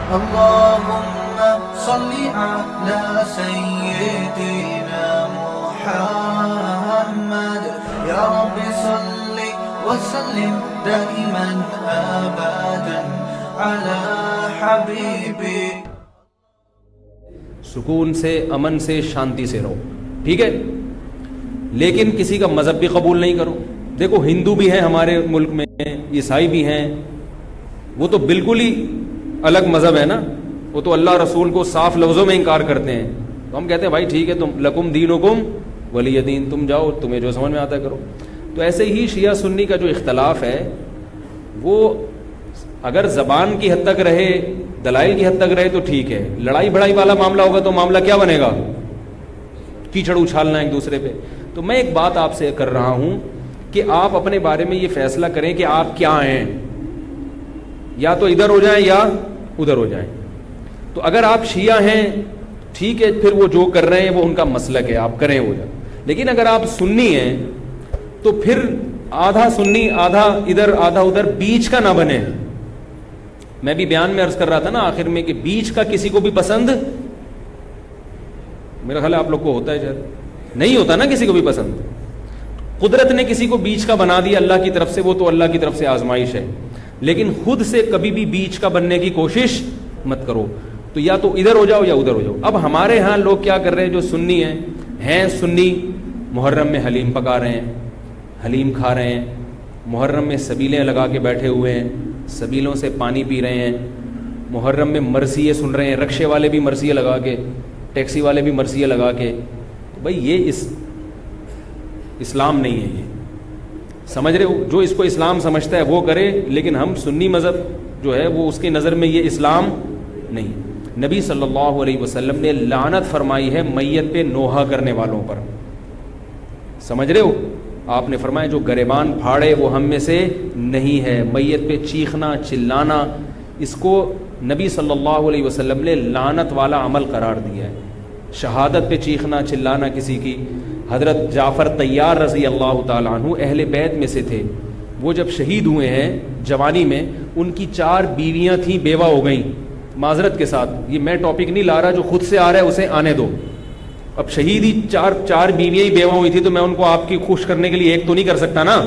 اللهم صل على سيدنا محمد يا رب صل وسلم دائما ابدا على حبيبي. سکون سے، امن سے، شانتی سے رہو، ٹھیک ہے، لیکن کسی کا مذہب بھی قبول نہیں کرو. دیکھو ہندو بھی ہیں ہمارے ملک میں، عیسائی بھی ہیں، وہ تو بالکل ہی الگ مذہب ہے نا، وہ تو اللہ رسول کو صاف لفظوں میں انکار کرتے ہیں. تو ہم کہتے ہیں بھائی ٹھیک ہے، تم لکم دینکم ولی دین، تم جاؤ، تمہیں جو سمجھ میں آتا ہے کرو. تو ایسے ہی شیعہ سنی کا جو اختلاف ہے وہ اگر زبان کی حد تک رہے، دلائل کی حد تک رہے تو ٹھیک ہے. لڑائی بڑائی والا معاملہ ہوگا تو معاملہ کیا بنے گا؟ کیچڑ اچھالنا ایک دوسرے پہ. تو میں ایک بات آپ سے کر رہا ہوں کہ آپ اپنے بارے میں یہ فیصلہ کریں کہ آپ کیا ہیں، یا تو ادھر ہو جائیں یا ادھر ہو جائیں. تو اگر آپ شیعہ ہیں ٹھیک ہے، پھر وہ جو کر رہے ہیں وہ ان کا مسلک ہے، آپ کریں وہ جائیں. لیکن اگر آپ سنی ہیں تو پھر آدھا سنی آدھا ادھر آدھا ادھر، بیچ کا نہ بنے. میں بھی بیان میں عرض کر رہا تھا نا آخر میں کہ بیچ کا کسی کو بھی پسند، میرا خیال ہے آپ لوگ کو ہوتا ہے، شاید نہیں ہوتا نا کسی کو بھی پسند. قدرت نے کسی کو بیچ کا بنا دیا اللہ کی طرف سے، وہ تو اللہ کی طرف سے آزمائش ہے. لیکن خود سے کبھی بھی بیچ کا بننے کی کوشش مت کرو. تو یا تو ادھر ہو جاؤ یا ادھر ہو جاؤ. اب ہمارے ہاں لوگ کیا کر رہے ہیں، جو سنی ہیں سنی، محرم میں حلیم پکا رہے ہیں، حلیم کھا رہے ہیں، محرم میں سبیلیں لگا کے بیٹھے ہوئے ہیں، سبیلوں سے پانی پی رہے ہیں، محرم میں مرثیے سن رہے ہیں، رکشے والے بھی مرثیے لگا کے، ٹیکسی والے بھی مرثیے لگا کے. بھائی یہ اسلام نہیں ہے، یہ سمجھ رہے ہو؟ جو اس کو اسلام سمجھتا ہے وہ کرے، لیکن ہم سنی مذہب جو ہے وہ اس کی نظر میں یہ اسلام نہیں. نبی صلی اللہ علیہ وسلم نے لعنت فرمائی ہے میت پہ نوحہ کرنے والوں پر. سمجھ رہے ہو؟ آپ نے فرمایا جو گریبان پھاڑے وہ ہم میں سے نہیں ہے. میت پہ چیخنا چلانا، اس کو نبی صلی اللہ علیہ وسلم نے لعنت والا عمل قرار دیا ہے. شہادت پہ چیخنا چلانا کسی کی. حضرت جعفر طیار رضی اللہ تعالیٰ عنہ اہل بیت میں سے تھے. وہ جب شہید ہوئے ہیں جوانی میں، ان کی 4 بیویاں تھیں، بیوہ ہو گئیں. معذرت کے ساتھ یہ میں ٹاپک نہیں لا رہا، جو خود سے آ رہا ہے اسے آنے دو. اب شہید ہی چار بیویاں ہی بیوہ ہوئی تھی، تو میں ان کو آپ کی خوش کرنے کے لیے ایک تو نہیں کر سکتا نا.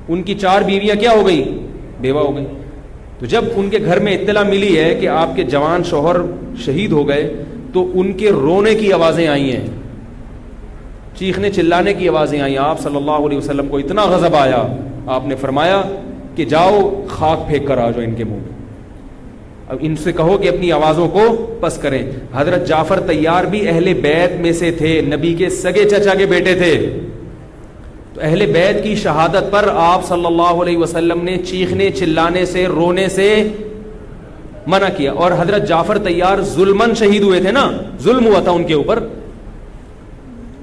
ان کی 4 بیویاں کیا ہو گئی؟ بیوہ ہو گئی. تو جب ان کے گھر میں اطلاع ملی ہے کہ آپ کے جوان شوہر شہید ہو گئے، تو ان کے رونے کی آوازیں آئی ہیں، چیخنے چلانے کی آوازیں آئیں. آپ صلی اللہ علیہ وسلم کو اتنا غضب آیا، آپ نے فرمایا کہ جاؤ خاک پھینک کر آ جاؤ ان کے منہ میں. اب ان سے کہو کہ اپنی آوازوں کو پس کریں. حضرت جعفر طیار بھی اہل بیت میں سے تھے، نبی کے سگے چچا کے بیٹے تھے. تو اہل بیت کی شہادت پر آپ صلی اللہ علیہ وسلم نے چیخنے چلانے سے، رونے سے منع کیا. اور حضرت جعفر طیار ظلمن شہید ہوئے تھے نا، ظلم ہوا تھا ان کے اوپر.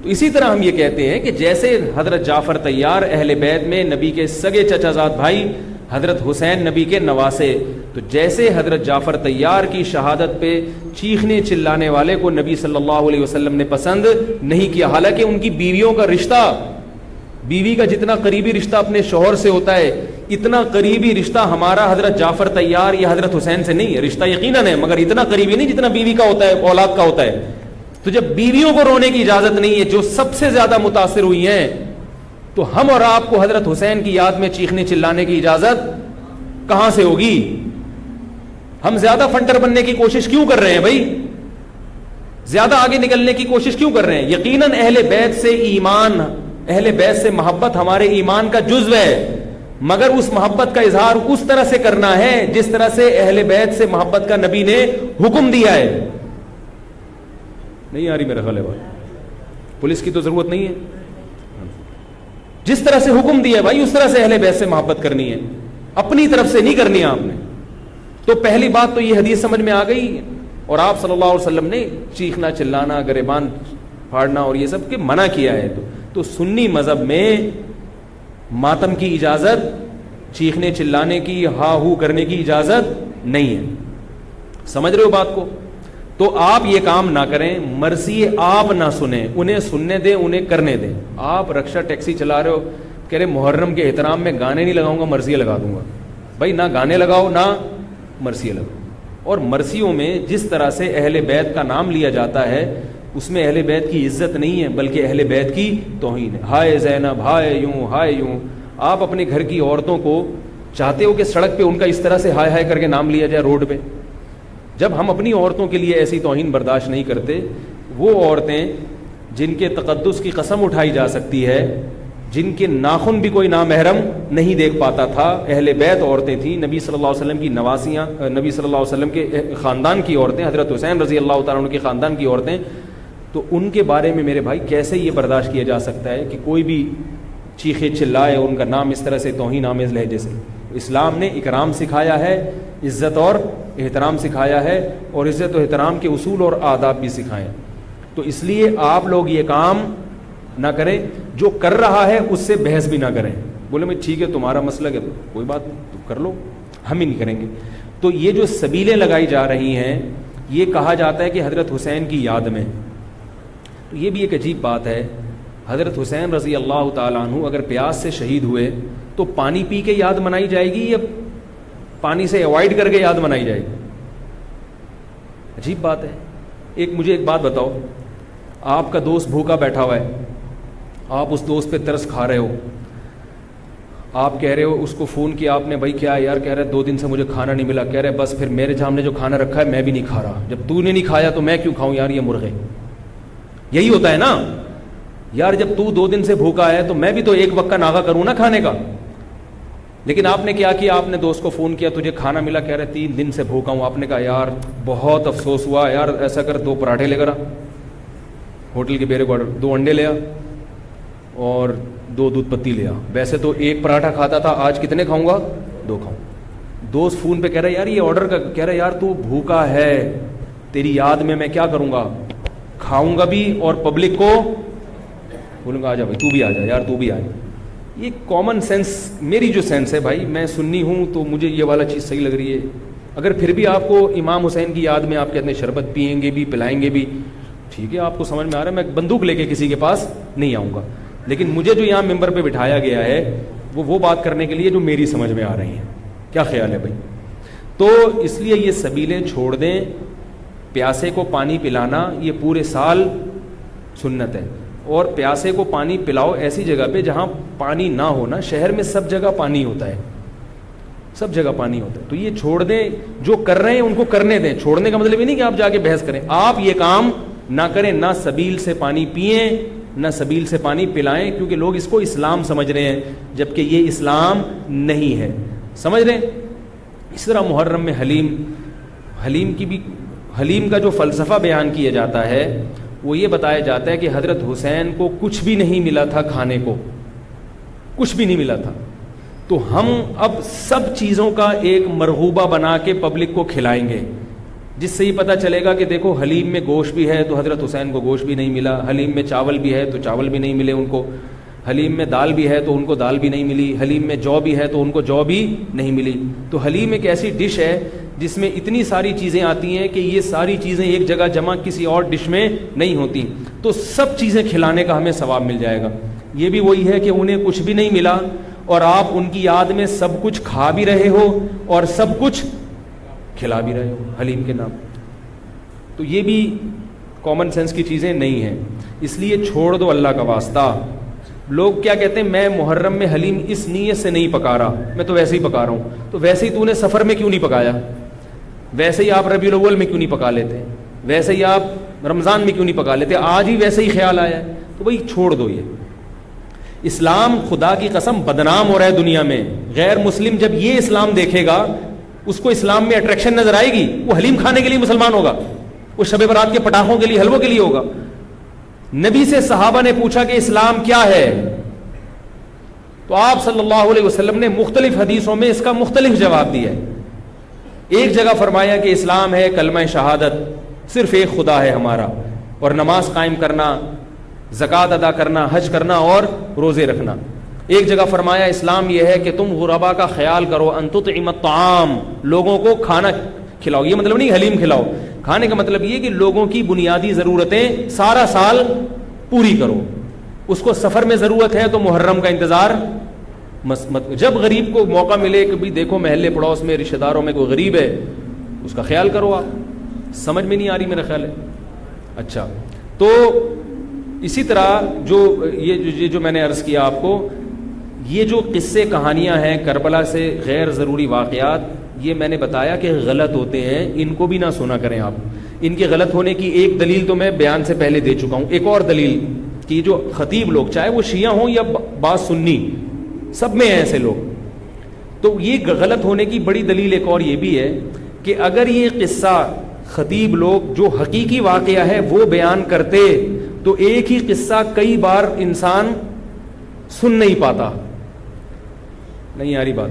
تو اسی طرح ہم یہ کہتے ہیں کہ جیسے حضرت جعفر طیار اہل بیت میں نبی کے سگے چچا زاد بھائی، حضرت حسین نبی کے نواسے، تو جیسے حضرت جعفر طیار کی شہادت پہ چیخنے چلانے والے کو نبی صلی اللہ علیہ وسلم نے پسند نہیں کیا. حالانکہ ان کی بیویوں کا رشتہ، بیوی کا جتنا قریبی رشتہ اپنے شوہر سے ہوتا ہے، اتنا قریبی رشتہ ہمارا حضرت جعفر طیار یا حضرت حسین سے نہیں ہے. رشتہ یقیناً ہے مگر اتنا قریبی نہیں جتنا بیوی کا ہوتا ہے، اولاد کا ہوتا ہے. تو جب بیویوں کو رونے کی اجازت نہیں ہے، جو سب سے زیادہ متاثر ہوئی ہیں، تو ہم اور آپ کو حضرت حسین کی یاد میں چیخنے چلانے کی اجازت کہاں سے ہوگی؟ ہم زیادہ فنٹر بننے کی کوشش کیوں کر رہے ہیں بھائی؟ زیادہ آگے نکلنے کی کوشش کیوں کر رہے ہیں؟ یقیناً اہل بیت سے ایمان، اہل بیت سے محبت ہمارے ایمان کا جزو ہے، مگر اس محبت کا اظہار اس طرح سے کرنا ہے جس طرح سے اہل بیت سے محبت کا نبی نے حکم دیا ہے. نہیں آ رہی میرا خیال ہے بھائی، پولیس کی تو ضرورت نہیں ہے. جس طرح سے حکم دیا ہے بھائی اس طرح سے اہل بیت سے محبت کرنی ہے، اپنی طرف سے نہیں کرنی ہے آپ نے. تو پہلی بات تو یہ حدیث سمجھ میں آ گئی. اور آپ صلی اللہ علیہ وسلم نے چیخنا چلانا، گریبان پھاڑنا اور یہ سب کے منع کیا ہے. تو سنی مذہب میں ماتم کی اجازت، چیخنے چلانے کی، ہا ہو کرنے کی اجازت نہیں ہے. سمجھ رہے ہو بات کو؟ تو آپ یہ کام نہ کریں، مرثی آپ نہ سنیں، انہیں سننے دیں، انہیں کرنے دیں. آپ رکشہ ٹیکسی چلا رہے ہو، کہہ رہے محرم کے احترام میں گانے نہیں لگاؤں گا، مرثیے لگا دوں گا. بھائی نہ گانے لگاؤ نہ مرثیے لگاؤ. اور مرثیوں میں جس طرح سے اہل بیت کا نام لیا جاتا ہے اس میں اہل بیت کی عزت نہیں ہے بلکہ اہل بیت کی توہین ہے. ہائے زینب، ہائے یوں، ہائے یوں. آپ اپنے گھر کی عورتوں کو چاہتے ہو کہ سڑک پہ ان کا اس طرح سے ہائے ہائے کر کے نام لیا جائے روڈ پہ؟ جب ہم اپنی عورتوں کے لیے ایسی توہین برداشت نہیں کرتے، وہ عورتیں جن کے تقدس کی قسم اٹھائی جا سکتی ہے، جن کے ناخن بھی کوئی نامحرم نہیں دیکھ پاتا تھا، اہل بیت عورتیں تھیں، نبی صلی اللہ علیہ وسلم کی نواسیاں، نبی صلی اللہ علیہ وسلم کے خاندان کی عورتیں، حضرت حسین رضی اللہ تعالیٰ عنہ کے خاندان کی عورتیں، تو ان کے بارے میں میرے بھائی کیسے یہ برداشت کیا جا سکتا ہے کہ کوئی بھی چیخے چلائے ان کا نام اس طرح سے توہین آمیز لہجے سے؟ اسلام نے اکرام سکھایا ہے، عزت اور احترام سکھایا ہے، اور عزت و احترام کے اصول اور آداب بھی سکھائے. تو اس لیے آپ لوگ یہ کام نہ کریں، جو کر رہا ہے اس سے بحث بھی نہ کریں. بولے میں ٹھیک ہے تمہارا مسئلہ ہے تو کوئی بات نہیں، تم کر لو، ہم ہی نہیں کریں گے. تو یہ جو سبیلیں لگائی جا رہی ہیں، یہ کہا جاتا ہے کہ حضرت حسین کی یاد میں. تو یہ بھی ایک عجیب بات ہے. حضرت حسین رضی اللہ تعالیٰ عنہ اگر پیاس سے شہید ہوئے تو پانی پی کے یاد منائی جائے گی یا پانی سے اوائڈ کر کے یاد منائی جائے گی؟ عجیب بات ہے. مجھے ایک بات بتاؤ، آپ کا دوست بھوکا بیٹھا ہوا ہے، آپ اس دوست پہ ترس کھا رہے ہو، آپ کہہ رہے ہو، اس کو فون کیا آپ نے، بھائی کیا یار؟ کہہ رہے 2 دن سے مجھے کھانا نہیں ملا. کہہ رہے بس پھر میرے سامنے جو کھانا رکھا ہے میں بھی نہیں کھا رہا، جب تو نے نہیں کھایا تو میں کیوں کھاؤں یار یہ مرغے؟ یہی ہوتا ہے نا یار، جب تو 2 دن سے بھوکا ہے تو میں بھی تو ایک وقت کا ناغہ کروں نا کھانے کا. لیکن آپ نے کیا کیا؟ آپ نے دوست کو فون کیا، تجھے کھانا ملا؟ کہہ رہے 3 دن سے بھوکا ہوں. آپ نے کہا یار بہت افسوس ہوا یار، ایسا کر 2 پراٹھے لے کر آ، ہوٹل کے بیرے کو 2 انڈے لے آ اور 2 دودھ پتی لے آ. ویسے تو 1 پراٹھا کھاتا تھا، آج کتنے کھاؤں گا؟ 2 کھاؤں. دوست فون پہ کہہ رہا ہے یار یہ آرڈر کا، کہہ رہا ہے یار تو بھوکا ہے، تیری یاد میں کیا کروں گا، کھاؤں گا بھی اور پبلک کو بولوں گا آ جا بھائی تو بھی آ جا یار تو بھی آ جا. یہ کامن سینس، میری جو سینس ہے بھائی، میں سنی ہوں تو مجھے یہ والا چیز صحیح لگ رہی ہے. اگر پھر بھی آپ کو امام حسین کی یاد میں آپ کہتے ہیں شربت پئیں گے بھی پلائیں گے بھی، ٹھیک ہے آپ کو سمجھ میں آ رہا ہے، میں بندوق لے کے کسی کے پاس نہیں آؤں گا. لیکن مجھے جو یہاں ممبر پہ بٹھایا گیا ہے وہ بات کرنے کے لیے جو میری سمجھ میں آ رہی ہیں. کیا خیال ہے بھائی؟ تو اس لیے یہ سبیلیں چھوڑ دیں. پیاسے کو پانی پلانا یہ پورے سال سنت ہے، اور پیاسے کو پانی پلاؤ ایسی جگہ پہ جہاں پانی نہ ہونا. شہر میں سب جگہ پانی ہوتا ہے، سب جگہ پانی ہوتا ہے. تو یہ چھوڑ دیں، جو کر رہے ہیں ان کو کرنے دیں. چھوڑنے کا مطلب یہ نہیں کہ آپ جا کے بحث کریں. آپ یہ کام نہ کریں، نہ سبیل سے پانی پئیں نہ سبیل سے پانی پلائیں، کیونکہ لوگ اس کو اسلام سمجھ رہے ہیں جبکہ یہ اسلام نہیں ہے. سمجھ رہے ہیں؟ اس طرح محرم میں حلیم کا جو فلسفہ بیان کیا جاتا ہے وہ یہ بتایا جاتا ہے کہ حضرت حسین کو کچھ بھی نہیں ملا تھا، کھانے کو کچھ بھی نہیں ملا تھا، تو ہم اب سب چیزوں کا ایک مرغوبہ بنا کے پبلک کو کھلائیں گے، جس سے یہ پتہ چلے گا کہ دیکھو حلیم میں گوشت بھی ہے تو حضرت حسین کو گوشت بھی نہیں ملا، حلیم میں چاول بھی ہے تو چاول بھی نہیں ملے ان کو، حلیم میں دال بھی ہے تو ان کو دال بھی نہیں ملی، حلیم میں جو بھی ہے تو ان کو جو بھی نہیں ملی. تو حلیم ایک ایسی ڈش ہے جس میں اتنی ساری چیزیں آتی ہیں کہ یہ ساری چیزیں ایک جگہ جمع کسی اور ڈش میں نہیں ہوتی. تو سب چیزیں کھلانے کا ہمیں ثواب مل جائے گا. یہ بھی وہی ہے کہ انہیں کچھ بھی نہیں ملا اور آپ ان کی یاد میں سب کچھ کھا بھی رہے ہو اور سب کچھ کھلا بھی رہے ہو حلیم کے نام. تو یہ بھی کامن سینس کی چیزیں نہیں ہیں، اس لیے چھوڑ دو اللہ کا واسطہ. لوگ کیا کہتے ہیں، میں محرم میں حلیم اس نیت سے نہیں پکا رہا، میں تو ویسے ہی پکا رہا ہوں. تو ویسے ہی تو نے سفر میں کیوں نہیں پکایا؟ ویسے ہی آپ ربیع الاول میں کیوں نہیں پکا لیتے؟ ویسے ہی آپ رمضان میں کیوں نہیں پکا لیتے؟ آج ہی ویسے ہی خیال آیا ہے تو بھائی چھوڑ دو. یہ اسلام خدا کی قسم بدنام ہو رہا ہے دنیا میں. غیر مسلم جب یہ اسلام دیکھے گا اس کو اسلام میں اٹریکشن نظر آئے گی، وہ حلیم کھانے کے لیے مسلمان ہوگا، وہ شب برات کے پٹاخوں کے لیے حلووں کے لیے ہوگا. نبی سے صحابہ نے پوچھا کہ اسلام کیا ہے، تو آپ صلی اللہ علیہ وسلم نے مختلف حدیثوں میں اس کا مختلف جواب دیا ہے. ایک جگہ فرمایا کہ اسلام ہے کلمہ شہادت، صرف ایک خدا ہے ہمارا، اور نماز قائم کرنا، زکوٰۃ ادا کرنا، حج کرنا اور روزے رکھنا. ایک جگہ فرمایا اسلام یہ ہے کہ تم غربا کا خیال کرو، ان تطعم الطعام، لوگوں کو کھانا کھلاؤ. یہ مطلب نہیں حلیم کھلاؤ، کھانے کا مطلب یہ کہ لوگوں کی بنیادی ضرورتیں سارا سال پوری کرو. اس کو سفر میں ضرورت ہے تو محرم کا انتظار مت. جب غریب کو موقع ملے کہ بھی دیکھو محلے پڑوس میں رشتہ داروں میں کوئی غریب ہے اس کا خیال کرو آپ. سمجھ میں نہیں آ رہی میرا خیال ہے. اچھا, تو اسی طرح جو میں نے عرض کیا آپ کو, یہ جو قصے کہانیاں ہیں کربلا سے غیر ضروری واقعات, یہ میں نے بتایا کہ غلط ہوتے ہیں, ان کو بھی نہ سنا کریں آپ. ان کے غلط ہونے کی ایک دلیل تو میں بیان سے پہلے دے چکا ہوں. ایک اور دلیل کہ جو خطیب لوگ, چاہے وہ شیعہ ہوں یا بعض سنی, سب میں ہیں ایسے لوگ, تو یہ غلط ہونے کی بڑی دلیل ایک اور یہ بھی ہے کہ اگر یہ قصہ خطیب لوگ جو حقیقی واقعہ ہے وہ بیان کرتے تو ایک ہی قصہ کئی بار انسان سن نہیں پاتا. نہیں آ رہی بات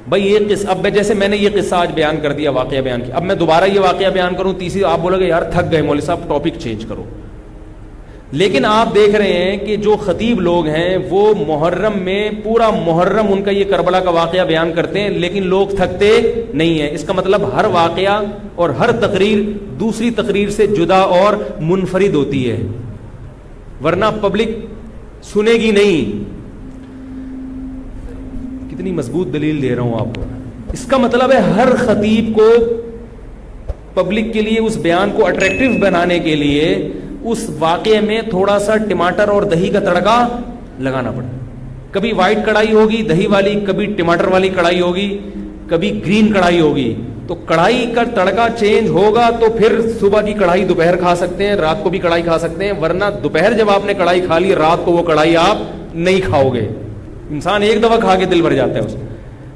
بھائی؟ یہ قصہ اب جیسے میں نے یہ قصہ آج بیان کر دیا, واقعہ بیان کیا, اب میں دوبارہ یہ واقعہ بیان کروں تیسری, آپ بولو گے یار تھک گئے مولوی صاحب, ٹاپک چینج کرو. لیکن آپ دیکھ رہے ہیں کہ جو خطیب لوگ ہیں وہ محرم میں پورا محرم ان کا یہ کربلا کا واقعہ بیان کرتے ہیں, لیکن لوگ تھکتے نہیں ہیں. اس کا مطلب ہر واقعہ اور ہر تقریر دوسری تقریر سے جدا اور منفرد ہوتی ہے, ورنہ پبلک سنے گی نہیں. کتنی مضبوط دلیل دے رہا ہوں آپ کو. اس کا مطلب ہے ہر خطیب کو پبلک کے لیے اس بیان کو اٹریکٹیو بنانے کے لیے اس واقعے میں تھوڑا سا ٹماٹر اور دہی کا تڑکا لگانا پڑا. کبھی وائٹ کڑھائی ہوگی دہی والی, کبھی ٹماٹر والی کڑھائی ہوگی, کبھی گرین کڑھائی ہوگی. تو کڑھائی کا تڑکا چینج ہوگا تو پھر صبح کی کڑھائی دوپہر کھا سکتے ہیں, رات کو بھی کڑھائی کھا سکتے ہیں, ورنہ دوپہر جب آپ نے کڑھائی کھا لی رات کو وہ کڑھائی آپ نہیں کھاؤ گے. انسان ایک دفعہ کھا کے دل بھر جاتا ہے اس.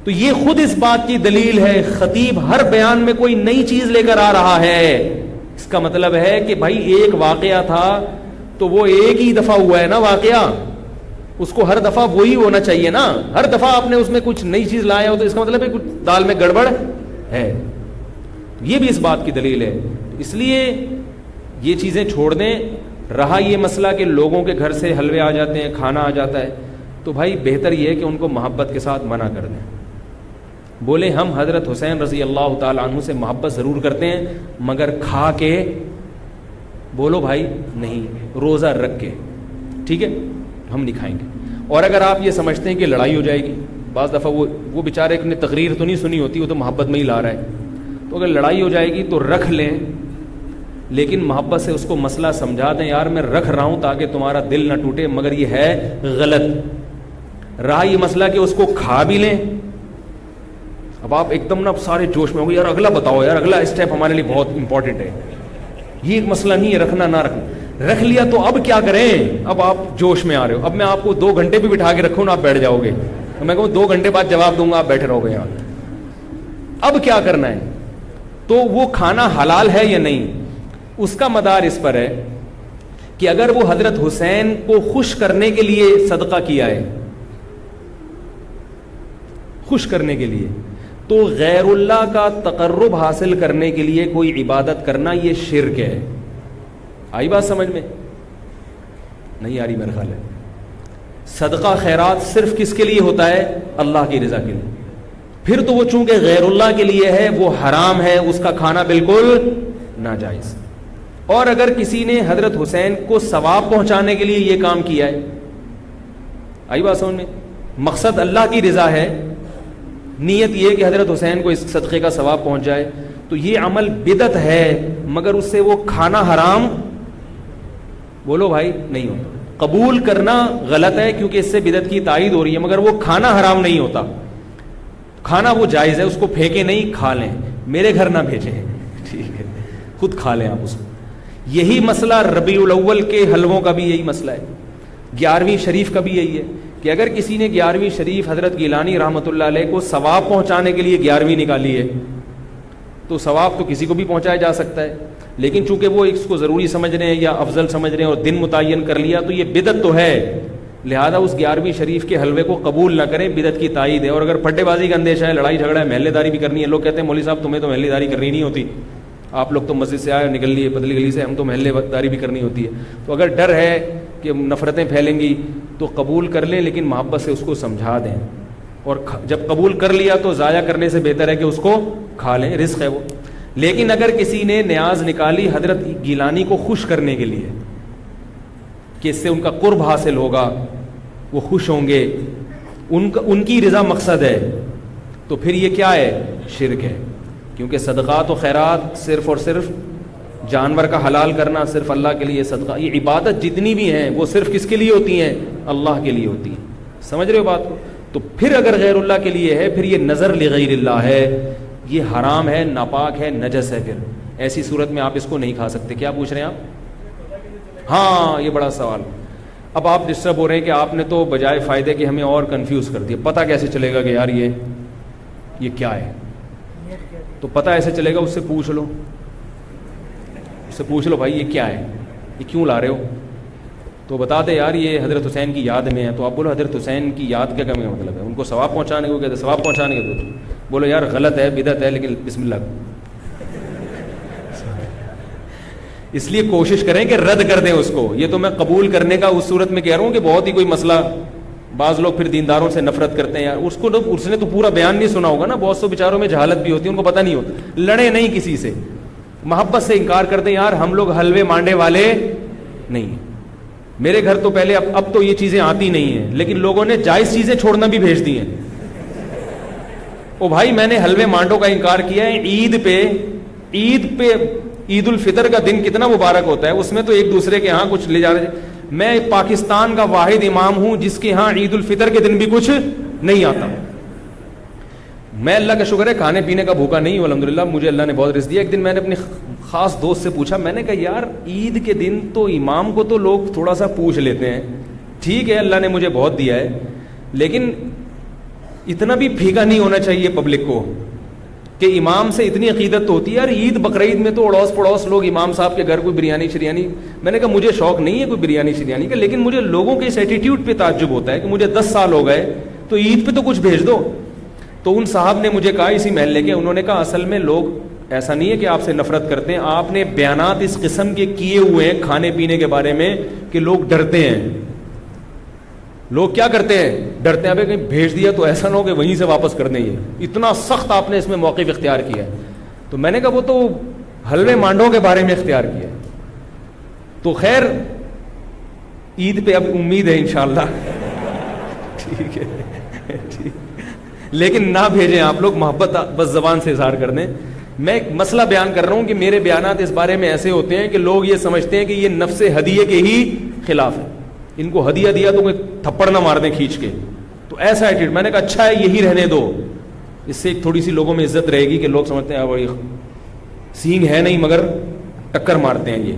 تو یہ خود اس بات کی دلیل ہے, خطیب ہر بیان میں کوئی نئی چیز لے کر آ رہا ہے. اس کا مطلب ہے کہ بھائی ایک واقعہ تھا تو وہ ایک ہی دفعہ ہوا ہے نا واقعہ, اس کو ہر دفعہ وہی ہونا چاہیے نا. ہر دفعہ آپ نے اس میں کچھ نئی چیز لایا ہو تو اس کا مطلب ہے کچھ دال میں گڑبڑ ہے. یہ بھی اس بات کی دلیل ہے. اس لیے یہ چیزیں چھوڑ دیں. رہا یہ مسئلہ کہ لوگوں کے گھر سے حلوے آ جاتے ہیں, کھانا آ جاتا ہے, تو بھائی بہتر یہ ہے کہ ان کو محبت کے ساتھ منع کر دیں. بولے ہم حضرت حسین رضی اللہ تعالیٰ عنہ سے محبت ضرور کرتے ہیں مگر کھا کے, بولو بھائی نہیں, روزہ رکھ کے, ٹھیک ہے ہم نہیں کھائیں گے. اور اگر آپ یہ سمجھتے ہیں کہ لڑائی ہو جائے گی, بعض دفعہ وہ بیچارے نے تقریر تو نہیں سنی ہوتی, وہ تو محبت میں ہی لا رہا ہے, تو اگر لڑائی ہو جائے گی تو رکھ لیں, لیکن محبت سے اس کو مسئلہ سمجھا دیں, یار میں رکھ رہا ہوں تاکہ تمہارا دل نہ ٹوٹے مگر یہ ہے غلط. رہا یہ مسئلہ کہ اس کو کھا بھی لیں, اب آپ ایک دم نا سارے جوش میں ہو گئے, یار اگلا بتاؤ, یار اگلا اسٹیپ ہمارے لیے بہت امپورٹنٹ ہے, یہ ایک مسئلہ نہیں ہے رکھنا نہ رکھنا. رکھ لیا تو اب کیا کریں؟ اب آپ جوش میں آ رہے ہو, اب میں آپ کو 2 گھنٹے بھی بٹھا کے رکھوں نا آپ بیٹھ جاؤ گے, میں کہوں 2 گھنٹے بعد جواب دوں گا آپ بیٹھے رہو گے یہاں. اب کیا کرنا ہے؟ تو وہ کھانا حلال ہے یا نہیں, اس کا مدار اس پر ہے کہ اگر وہ حضرت حسین کو خوش کرنے کے لیے صدقہ کیا ہے, خوش کرنے کے لیے, تو غیر اللہ کا تقرب حاصل کرنے کے لیے کوئی عبادت کرنا یہ شرک ہے. آئی بات سمجھ میں؟ نہیں آ رہی میرا خیال ہے. صدقہ خیرات صرف کس کے لیے ہوتا ہے؟ اللہ کی رضا کے لیے. پھر تو وہ چونکہ غیر اللہ کے لیے ہے وہ حرام ہے, اس کا کھانا بالکل ناجائز. اور اگر کسی نے حضرت حسین کو ثواب پہنچانے کے لیے یہ کام کیا ہے, آئی بات سمجھ میں, مقصد اللہ کی رضا ہے, نیت یہ کہ حضرت حسین کو اس صدقے کا ثواب پہنچ جائے, تو یہ عمل بدعت ہے مگر اس سے وہ کھانا حرام, بولو بھائی نہیں ہوتا. قبول کرنا غلط ہے کیونکہ اس سے بدعت کی تائید ہو رہی ہے, مگر وہ کھانا حرام نہیں ہوتا. کھانا وہ جائز ہے, اس کو پھینکے نہیں, کھا لیں, میرے گھر نہ بھیجیں, ٹھیک ہے, خود کھا لیں آپ اس کو. یہی مسئلہ ربیع الاول کے حلووں کا بھی یہی مسئلہ ہے, 11ویں شریف کا بھی یہی ہے کہ اگر کسی نے 11ویں شریف حضرت گیلانی رحمۃ اللہ علیہ کو ثواب پہنچانے کے لیے 11ویں نکالی ہے, تو ثواب تو کسی کو بھی پہنچایا جا سکتا ہے, لیکن چونکہ وہ اس کو ضروری سمجھ رہے ہیں یا افضل سمجھ رہے ہیں اور دن متعین کر لیا تو یہ بدعت تو ہے, لہذا اس 11ویں شریف کے حلوے کو قبول نہ کریں, بدعت کی تائید ہے. اور اگر پھڈے بازی کا اندیشہ ہے, لڑائی جھگڑا ہے, محلے داری بھی کرنی ہے, لوگ کہتے ہیں مولوی صاحب تمہیں تو محلے داری کرنی نہیں ہوتی, آپ لوگ تو مسجد سے آئے نکل لیے پتلی گلی سے, ہم تو محلے داری بھی کرنی ہوتی ہے. تو اگر ڈر ہے کہ نفرتیں پھیلیں گی تو قبول کر لیں, لیکن محبت سے اس کو سمجھا دیں, اور جب قبول کر لیا تو ضائع کرنے سے بہتر ہے کہ اس کو کھا لیں, رزق ہے وہ. لیکن اگر کسی نے نیاز نکالی حضرت گیلانی کو خوش کرنے کے لیے کہ اس سے ان کا قرب حاصل ہوگا, وہ خوش ہوں گے, ان کی رضا مقصد ہے, تو پھر یہ کیا ہے؟ شرک ہے. کیونکہ صدقات و خیرات صرف اور صرف جانور کا حلال کرنا صرف اللہ کے لیے، صدقہ، یہ عبادت جتنی بھی ہیں وہ صرف کس کے لیے ہوتی ہیں؟ اللہ کے لیے ہوتی ہیں. سمجھ رہے ہو بات کو؟ تو پھر اگر غیر اللہ کے لیے ہے، پھر یہ نظر لغیر اللہ ہے، یہ حرام ہے، ناپاک ہے، نجس ہے. پھر ایسی صورت میں آپ اس کو نہیں کھا سکتے. کیا پوچھ رہے ہیں آپ؟ ہاں یہ بڑا سوال. اب آپ ڈسٹرب ہو رہے ہیں کہ آپ نے تو بجائے فائدے کے ہمیں اور کنفیوز کر دیا. پتہ کیسے چلے گا کہ یار یہ کیا ہے؟ تو پتہ ایسے چلے گا، اس سے پوچھ لو، اس سے پوچھ لو بھائی یہ کیا ہے، یہ کیوں لا رہے ہو؟ تو بتا دے یار یہ حضرت حسین کی یاد میں ہے. تو آپ بولو حضرت حسین کی یاد کیا کا مطلب ہے؟ ان کو ثواب پہنچانے کو کہتے ہیں، ثواب پہنچانے کے تو بولو یار غلط ہے، بدعت ہے، لیکن بسم اللہ. اس لیے کوشش کریں کہ رد کر دیں اس کو. یہ تو میں قبول کرنے کا اس صورت میں کہہ رہا ہوں کہ بہت ہی کوئی مسئلہ، بعض لوگ پھر دینداروں سے نفرت کرتے ہیں. یار اس نے تو پورا بیان نہیں سنا ہوگا نا. بہت سے بیچاروں میں جہالت بھی ہوتی ہے، ان کو پتہ نہیں ہوتا. لڑے نہیں کسی سے، محبت سے انکار کر دیں یار ہم لوگ حلوے مانڈے والے نہیں ہیں. میرے گھر تو پہلے اب تو یہ چیزیں آتی نہیں ہیں، لیکن لوگوں نے جائز چیزیں چھوڑنا بھی بھیج دی ہیں. او بھائی میں نے حلوے مانڈوں کا انکار کیا ہے. عید پہ عید الفطر کا دن کتنا مبارک ہوتا ہے، اس میں تو ایک دوسرے کے ہاں کچھ لے جا رہے. میں پاکستان کا واحد امام ہوں جس کے ہاں عید الفطر کے دن بھی کچھ نہیں آتا. میں اللہ کا شکر ہے کھانے پینے کا بھوکا نہیں ہوں الحمدللہ، مجھے اللہ نے بہت رزق دیا. ایک دن میں نے اپنے خاص دوست سے پوچھا، میں نے کہا یار عید کے دن تو امام کو تو لوگ تھوڑا سا پوچھ لیتے ہیں، ٹھیک ہے اللہ نے مجھے بہت دیا ہے، لیکن اتنا بھی پھیکا نہیں ہونا چاہیے پبلک کو کہ امام سے اتنی عقیدت تو ہوتی ہے. یار عید بقرعید میں تو اڑوس پڑوس لوگ امام صاحب کے گھر کوئی بریانی شریانی. میں نے کہا مجھے شوق نہیں ہے کوئی بریانی شریانی کا، لیکن مجھے لوگوں کے اس ایٹیٹیوڈ پہ تعجب ہوتا ہے کہ مجھے 10 سال ہو گئے تو عید پہ تو کچھ بھیج دو. تو ان صاحب نے مجھے کہا اسی محلے کے، انہوں نے کہا اصل میں لوگ ایسا نہیں ہے کہ آپ سے نفرت کرتے ہیں، آپ نے بیانات اس قسم کے کیے ہوئے ہیں کھانے پینے کے بارے میں کہ لوگ ڈرتے ہیں. لوگ کیا کرتے ہیں؟ ڈرتے ہیں ابھی کہیں بھیج دیا تو ایسا نہ ہو کہ وہیں سے واپس کر دیں. یہ اتنا سخت آپ نے اس میں موقف اختیار کیا ہے. تو میں نے کہا وہ تو حلوے مانڈوں کے بارے میں اختیار کیا ہے. تو خیر عید پہ اب امید ہے انشاءاللہ ٹھیک ہے لیکن نہ بھیجیں آپ لوگ، محبت بس زبان سے اظہار کر دیں. میں ایک مسئلہ بیان کر رہا ہوں کہ میرے بیانات اس بارے میں ایسے ہوتے ہیں کہ لوگ یہ سمجھتے ہیں کہ یہ نفس ہدیے کے ہی خلاف ہے. ان کو ہدیہ دیا تو کوئی تھپڑ نہ مار دیں کھینچ کے. تو ایسا ایٹیٹیوڈ، میں نے کہا اچھا ہے یہی رہنے دو، اس سے ایک تھوڑی سی لوگوں میں عزت رہے گی کہ لوگ سمجھتے ہیں بڑی سینگ ہے نہیں مگر ٹکر مارتے ہیں یہ.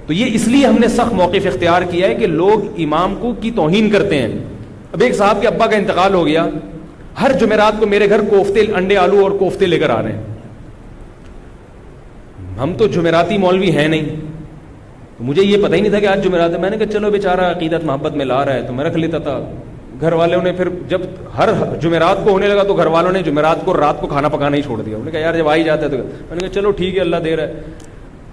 تو یہ اس لیے ہم نے سخت موقف اختیار کیا ہے کہ لوگ امام کو کی توہین کرتے ہیں. اب ایک صاحب کے ابا کا انتقال ہو گیا، ہر جمعرات کو میرے گھر کوفتے، انڈے آلو اور کوفتے لے کر آ رہے ہیں. ہم تو جمعراتی مولوی ہیں نہیں، مجھے یہ پتہ ہی نہیں تھا کہ آج جمعرات ہے. میں نے کہا چلو بیچارہ عقیدت محبت میں لا رہا ہے تو میں رکھ لیتا تھا. گھر والوں نے پھر جب ہر جمعرات کو ہونے لگا تو گھر والوں نے جمعرات کو رات کو کھانا پکانا ہی چھوڑ دیا. انہوں نے کہا یار جب آ ہی جاتا ہے تو میں نے کہا چلو ٹھیک ہے اللہ دے رہا ہے.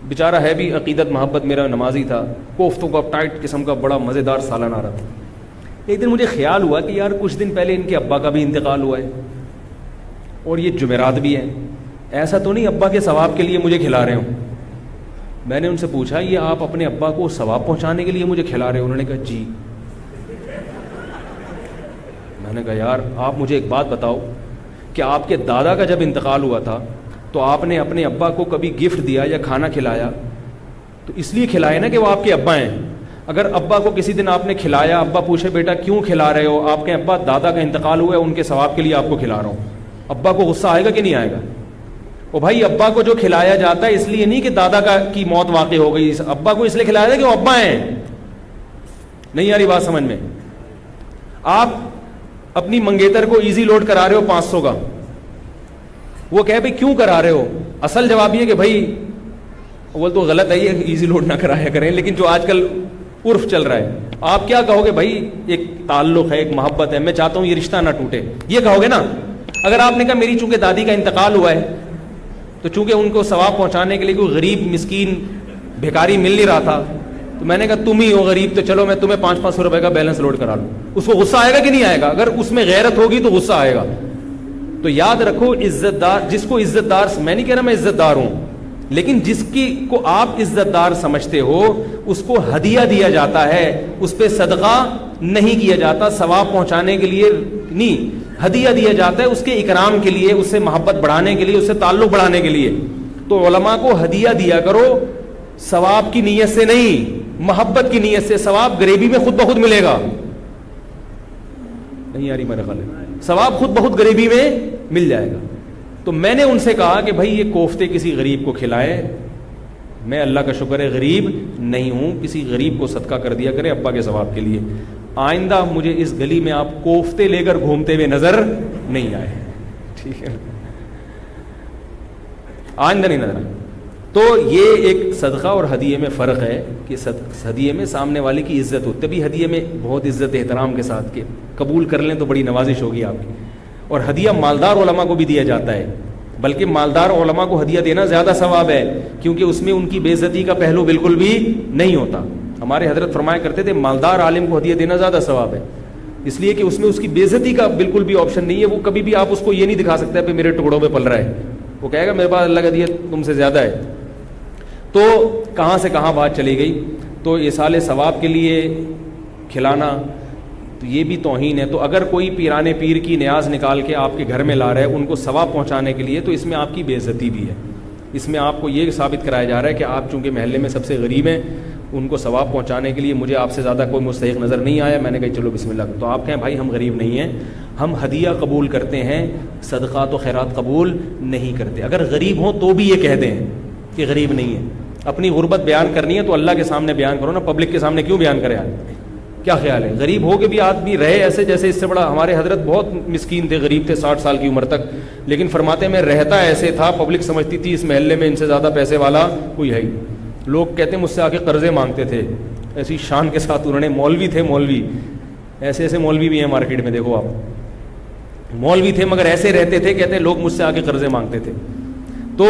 بیچارہ ہے بھی عقیدت محبت میرا نمازی تھا. کوفتوں کا ٹائٹ قسم کا بڑا مزیدار سالن آ رہا تھا. ایک دن مجھے خیال ہوا کہ یار کچھ دن پہلے ان کے ابا کا بھی انتقال ہوا ہے اور یہ جمعرات بھی ہے، ایسا تو نہیں ابا کے ثواب کے لیے مجھے کھلا رہے ہوں. میں نے ان سے پوچھا یہ آپ اپنے ابا کو ثواب پہنچانے کے لیے مجھے کھلا رہے ہو؟ انہوں نے کہا جی. میں نے کہا یار آپ مجھے ایک بات بتاؤ کہ آپ کے دادا کا جب انتقال ہوا تھا تو آپ نے اپنے ابا کو کبھی گفٹ دیا یا کھانا کھلایا؟ تو اس لیے کھلائے نا کہ وہ آپ کے ابا ہیں. اگر ابا کو کسی دن آپ نے کھلایا، ابا پوچھے بیٹا کیوں کھلا رہے ہو؟ آپ کے ابا دادا کا انتقال ہوا ہے ان کے ثواب کے لیے آپ کو کھلا رہا ہوں. ابا کو غصہ آئے گا کہ نہیں آئے گا؟ او بھائی ابا کو جو کھلایا جاتا ہے اس لیے نہیں کہ دادا کی موت واقع ہو گئی، ابا کو اس لیے کھلایا جاتا ہے کہ وہ ابا ہیں. نہیں آ رہی بات سمجھ میں؟ آپ اپنی منگیتر کو ایزی لوڈ کرا رہے ہو 500 کا، وہ کہے بھائی کیوں کرا رہے ہو؟ اصل جواب یہ کہ بھائی وہ تو غلط ہے یہ ایزی لوڈ نہ کرایا کریں، لیکن جو آج کل عرف چل رہا ہے آپ کیا کہو گے؟ بھائی ایک تعلق ہے، ایک محبت ہے، میں چاہتا ہوں یہ رشتہ نہ ٹوٹے، یہ کہو گے نا. اگر آپ نے کہا میری چونکہ دادی کا انتقال ہوا ہے تو چونکہ ان کو ثواب پہنچانے کے لیے کوئی غریب مسکین بھیکاری مل نہیں رہا تھا تو میں نے کہا تم ہی ہو غریب تو چلو میں تمہیں 500 روپے کا بیلنس لوڈ کرا لوں، اس کو غصہ آئے گا کہ نہیں آئے گا؟ اگر اس میں غیرت ہوگی تو غصہ آئے گا. تو یاد رکھو عزت دار، جس کو عزت دار، میں نہیں کہہ رہا میں عزت دار ہوں، لیکن جس کی کو آپ عزت دار سمجھتے ہو اس کو ہدیہ دیا جاتا ہے، اس پہ صدقہ نہیں کیا جاتا، ثواب پہنچانے کے لیے نہیں. ہدیہ دیا جاتا ہے اس کے اکرام کے لیے, اس سے محبت بڑھانے کے لیے, اس سے تعلق بڑھانے کے لیے. تو علماء کو ہدیہ دیا کرو ثواب کی نیت سے نہیں, محبت کی نیت سے. ثواب غریبی میں خود بخود ملے گا. نہیں آ رہی میرا خیال ہے, ثواب خود بخود غریبی میں مل جائے گا. تو میں نے ان سے کہا کہ بھائی یہ کوفتے کسی غریب کو کھلائے, میں اللہ کا شکر ہے غریب نہیں ہوں, کسی غریب کو صدقہ کر دیا کرے ابا کے ثواب کے لیے. آئندہ مجھے اس گلی میں آپ کوفتے لے کر گھومتے ہوئے نظر نہیں آئے, ٹھیک ہے, آئندہ نہیں نظر آئے. تو یہ ایک صدقہ اور ہدیے میں فرق ہے کہ ہدیے میں سامنے والے کی عزت ہو, تبھی ہدیے میں بہت عزت احترام کے ساتھ کہ قبول کر لیں تو بڑی نوازش ہوگی آپ کی. اور ہدیہ مالدار علماء کو بھی دیا جاتا ہے, بلکہ مالدار علماء کو ہدیہ دینا زیادہ ثواب ہے, کیونکہ اس میں ان کی بے عزتی کا پہلو بالکل بھی نہیں ہوتا. ہمارے حضرت فرمایا کرتے تھے مالدار عالم کو ہدیہ دینا زیادہ ثواب ہے, اس لیے کہ اس میں اس کی بے عزتی کا بالکل بھی آپشن نہیں ہے. وہ کبھی بھی آپ اس کو یہ نہیں دکھا سکتے کہ میرے ٹکڑوں پہ پل رہا ہے, وہ کہے گا میرے پاس اللہ کا ہدیہ تم سے زیادہ ہے. تو کہاں سے کہاں بات چلی گئی. تو ایصال ثواب کے لیے کھلانا تو یہ بھی توہین ہے. تو اگر کوئی پیرانے پیر کی نیاز نکال کے آپ کے گھر میں لا رہا ہے ان کو ثواب پہنچانے کے لیے, تو اس میں آپ کی بے عزتی بھی ہے. اس میں آپ کو یہ ثابت کرایا جا رہا ہے کہ آپ چونکہ محلے میں سب سے غریب ہیں, ان کو ثواب پہنچانے کے لیے مجھے آپ سے زیادہ کوئی مستحق نظر نہیں آیا, میں نے کہا چلو بسم اللہ. تو آپ کہیں بھائی ہم غریب نہیں ہیں, ہم ہدیہ قبول کرتے ہیں, صدقات و خیرات قبول نہیں کرتے. اگر غریب ہوں تو بھی یہ کہہ دیں کہ غریب نہیں ہے. اپنی غربت بیان کرنی ہے تو اللہ کے سامنے بیان کرو نا, پبلک کے سامنے کیوں بیان کرے آپ؟ کیا خیال ہے؟ غریب ہو کے بھی آدمی رہے ایسے جیسے اس سے بڑا. ہمارے حضرت بہت مسکین تھے, غریب تھے 60 سال کی عمر تک, لیکن فرماتے میں رہتا ایسے تھا, پبلک سمجھتی تھی اس محلے میں ان سے زیادہ پیسے والا کوئی ہے ہی. لوگ کہتے ہیں مجھ سے آ کے قرضے مانگتے تھے, ایسی شان کے ساتھ انہوں نے. مولوی تھے, مولوی ایسے ایسے مولوی بھی ہیں مارکیٹ میں, دیکھو آپ, مولوی تھے مگر ایسے رہتے تھے, کہتے ہیں لوگ مجھ سے آ کے قرضے مانگتے تھے. تو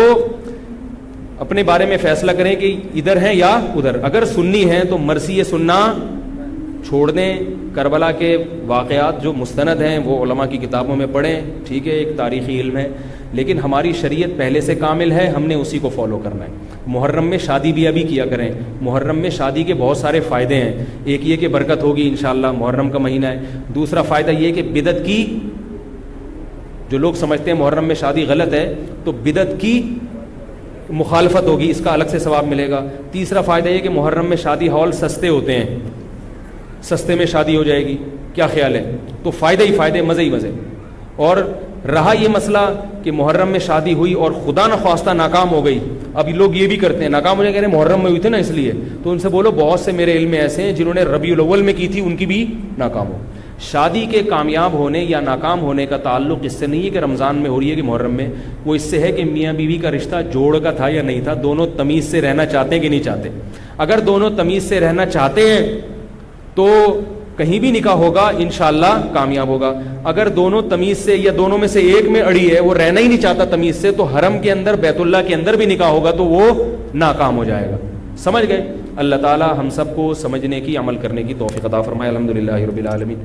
اپنے بارے میں فیصلہ کریں کہ ادھر ہیں یا ادھر. اگر سنی ہیں تو مرثی سننا چھوڑ دیں. کربلا کے واقعات جو مستند ہیں وہ علماء کی کتابوں میں پڑھیں, ٹھیک ہے, ایک تاریخی علم ہے, لیکن ہماری شریعت پہلے سے کامل ہے, ہم نے اسی کو فالو کرنا ہے. محرم میں شادی بھی ابھی کیا کریں. محرم میں شادی کے بہت سارے فائدے ہیں. ایک یہ کہ برکت ہوگی انشاءاللہ, محرم کا مہینہ ہے. دوسرا فائدہ یہ کہ بدعت کی, جو لوگ سمجھتے ہیں محرم میں شادی غلط ہے تو بدعت کی مخالفت ہوگی, اس کا الگ سے ثواب ملے گا. تیسرا فائدہ یہ کہ محرم میں شادی ہال سستے ہوتے ہیں, سستے میں شادی ہو جائے گی. کیا خیال ہے؟ تو فائدے ہی فائدے, مزے ہی مزے. اور رہا یہ مسئلہ کہ محرم میں شادی ہوئی اور خدا نخواستہ ناکام ہو گئی. اب لوگ یہ بھی کرتے ہیں, ناکام ہو جائے, کہہ رہے محرم میں ہوئی تھی نا اس لیے. تو ان سے بولو بہت سے میرے علم میں ایسے ہیں جنہوں نے ربیع الاول میں کی تھی, ان کی بھی ناکام ہو. شادی کے کامیاب ہونے یا ناکام ہونے کا تعلق اس سے نہیں ہے کہ رمضان میں ہو رہی ہے کہ محرم میں, وہ اس سے ہے کہ میاں بیوی کا رشتہ جوڑ کا تھا یا نہیں تھا, دونوں تمیز سے رہنا چاہتے ہیں کہ نہیں چاہتے. اگر دونوں تمیز سے رہنا چاہتے ہیں تو کہیں بھی نکاح ہوگا انشاءاللہ کامیاب ہوگا. اگر دونوں تمیز سے یا دونوں میں سے ایک میں اڑی ہے, وہ رہنا ہی نہیں چاہتا تمیز سے, تو حرم کے اندر بیت اللہ کے اندر بھی نکاح ہوگا تو وہ ناکام ہو جائے گا. سمجھ گئے؟ اللہ تعالی ہم سب کو سمجھنے کی, عمل کرنے کی توفیق عطا فرمائے. الحمدللہ رب العالمین.